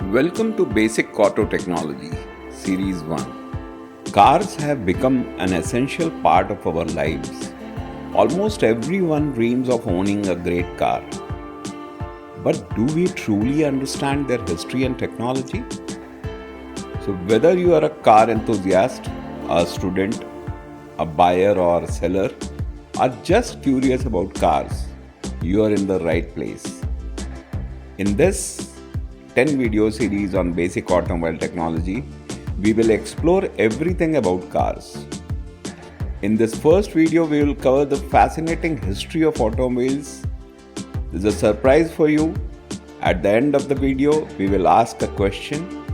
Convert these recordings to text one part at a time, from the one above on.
Welcome to Basic Auto Technology, Series 1. Cars have become an essential part of our lives. Almost everyone dreams of owning a great car. But do we truly understand their history and technology? So, whether you are a car enthusiast, a student, a buyer or seller, or just curious about cars, you are in the right place. In this 10 video series on basic automobile technology, we will explore everything about cars. In this first video, we will cover the fascinating history of automobiles. There's a surprise for you. At the end of the video, we will ask a question.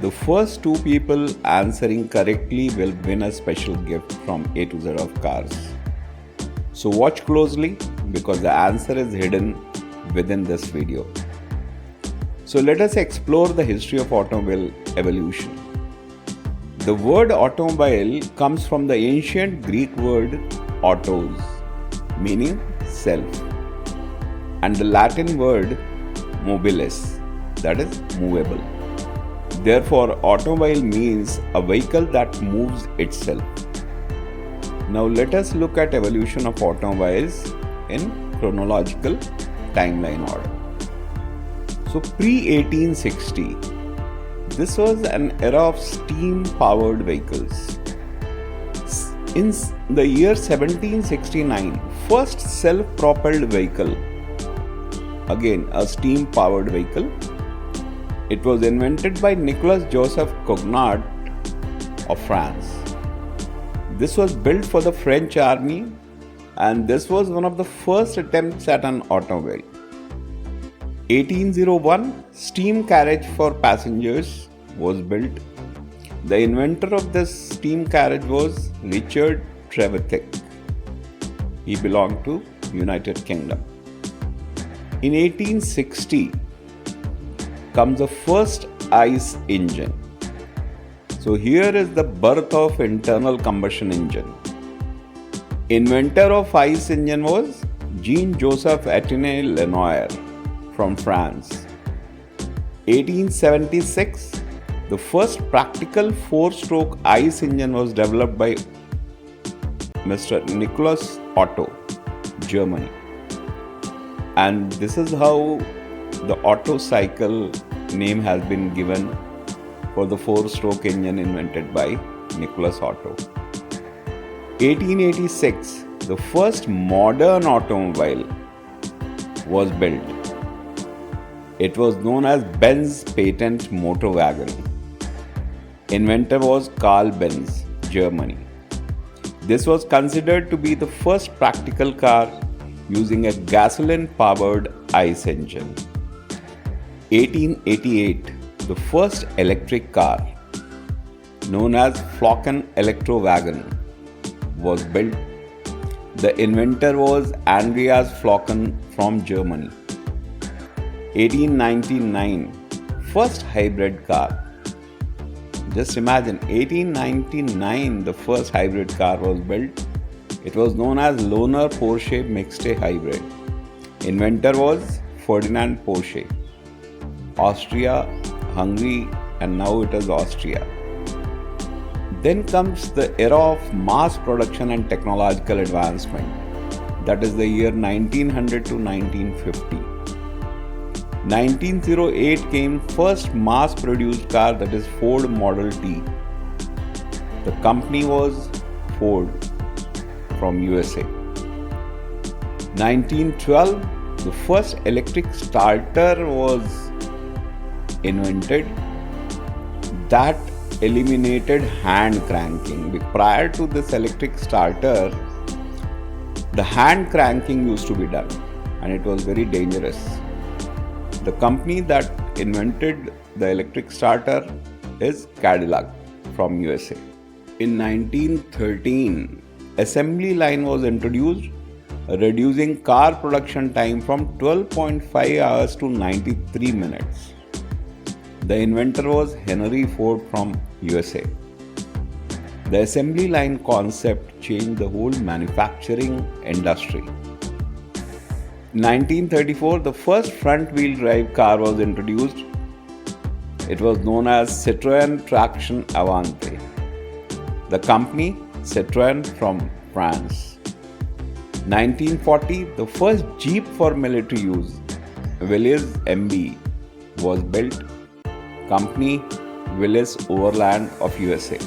The first two people answering correctly will win a special gift from A to Z of Cars. So watch closely because the answer is hidden within this video. So let us explore the history of automobile evolution. The word automobile comes from the ancient Greek word autos, meaning self, and the Latin word mobilis, that is movable. Therefore, automobile means a vehicle that moves itself. Now let us look at evolution of automobiles in chronological timeline order. So pre-1860, this was an era of steam-powered vehicles. In the year 1769, first self-propelled vehicle, again a steam-powered vehicle, it was invented by Nicolas Joseph Cognard of France. This was built for the French army and this was one of the first attempts at an automobile. 1801, steam carriage for passengers was built. The inventor of this steam carriage was Richard Trevithick. He belonged to United Kingdom. In 1860 comes the first ICE engine. So here is the birth of internal combustion engine. Inventor of ICE engine was Jean-Joseph Etienne Lenoir from France. 1876, the first practical 4-stroke ICE engine was developed by Mr. Nicholas Otto, Germany. And this is how the Otto cycle name has been given for the 4-stroke engine invented by Nicholas Otto. 1886, the first modern automobile was built. It was known as Benz Patent Motor Wagon. Inventor was Carl Benz, Germany. This was considered to be the first practical car using a gasoline-powered ICE engine. 1888, the first electric car, known as Flocken Electro Wagon, was built. The inventor was Andreas Flocken from Germany. 1899, first hybrid car. Just imagine, 1899, the first hybrid car was built. It was known as Lohner Porsche Mixte Hybrid. Inventor was Ferdinand Porsche. Austria, Hungary, and now it is Austria. Then comes the era of mass production and technological advancement. That is the year 1900 to 1950. 1908 came first mass-produced car, that is Ford Model T. The company was Ford from USA. 1912, the first electric starter was invented that eliminated hand cranking. Prior to this electric starter, the hand cranking used to be done and it was very dangerous. The company that invented the electric starter is Cadillac from USA. In 1913, assembly line was introduced, reducing car production time from 12.5 hours to 93 minutes. The inventor was Henry Ford from USA. The assembly line concept changed the whole manufacturing industry. 1934, the first front-wheel drive car was introduced It was known as Citroën Traction Avante. The company Citroën from France. 1940, the first Jeep for military use, Willys MB, was built. Company Willys Overland of USA.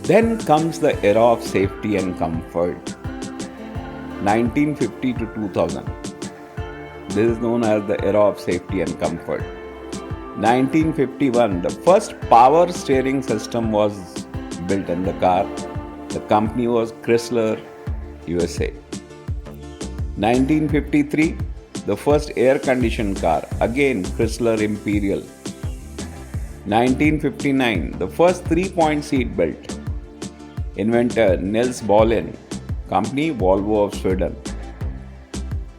Then comes the era of safety and comfort. 1950 to 2000. This is known as the era of safety and comfort. 1951, the first power steering system was built in the car. The company was Chrysler, USA. 1953, the first air-conditioned car, again Chrysler Imperial. 1959, the first 3-point seat belt. Inventor Nils Bohlin, company Volvo of Sweden.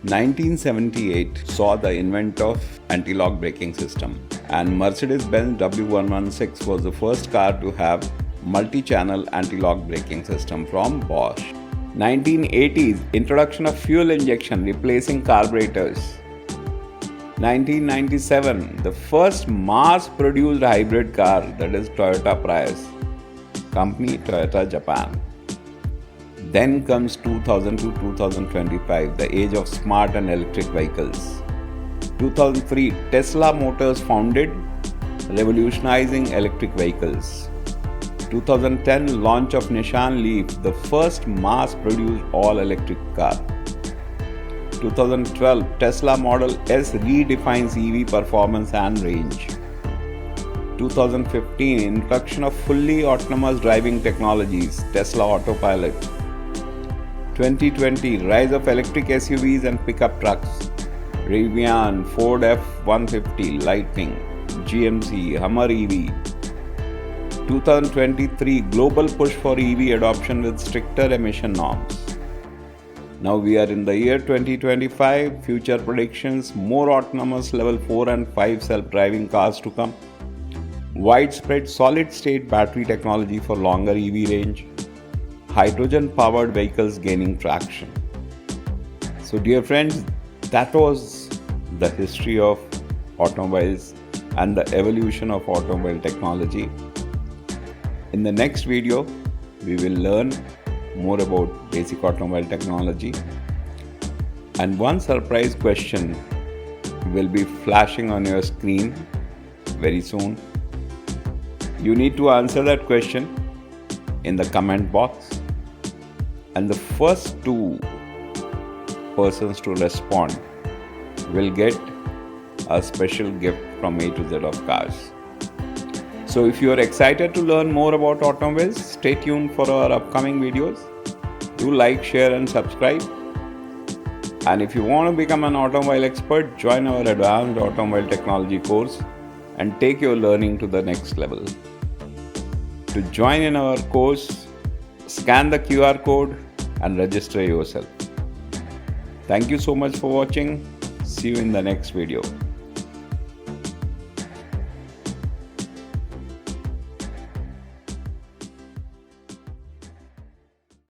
1978 saw the invent of anti-lock braking system, and Mercedes-Benz W116 was the first car to have multi-channel anti-lock braking system from Bosch. 1980s, introduction of fuel injection replacing carburetors. 1997, the first mass-produced hybrid car, that is Toyota Prius. Company Toyota Japan. Then comes 2000 to 2025, the age of smart and electric vehicles. 2003, Tesla Motors founded, revolutionizing electric vehicles. 2010, launch of Nissan Leaf, the first mass-produced all-electric car. 2012, Tesla Model S redefines EV performance and range. 2015, introduction of fully autonomous driving technologies, Tesla Autopilot. 2020, rise of electric SUVs and pickup trucks, Rivian, Ford F-150, Lightning, GMC, Hummer EV. 2023, global push for EV adoption with stricter emission norms. Now we are in the year 2025, future predictions, more autonomous level 4 and 5 self-driving cars to come, widespread solid-state battery technology for longer EV range, hydrogen-powered vehicles gaining traction. So dear friends, that was the history of automobiles and the evolution of automobile technology. In the next video, we will learn more about basic automobile technology, and one surprise question will be flashing on your screen very soon. You need to answer that question in the comment box, and the first 2 persons to respond will get a special gift from A to Z of Cars. So if you are excited to learn more about automobiles, stay tuned for our upcoming videos. Do like, share and subscribe. And if you want to become an automobile expert, join our advanced automobile technology course and take your learning to the next level. To join in our course, scan the QR code and register yourself. Thank you so much for watching. See you in the next video.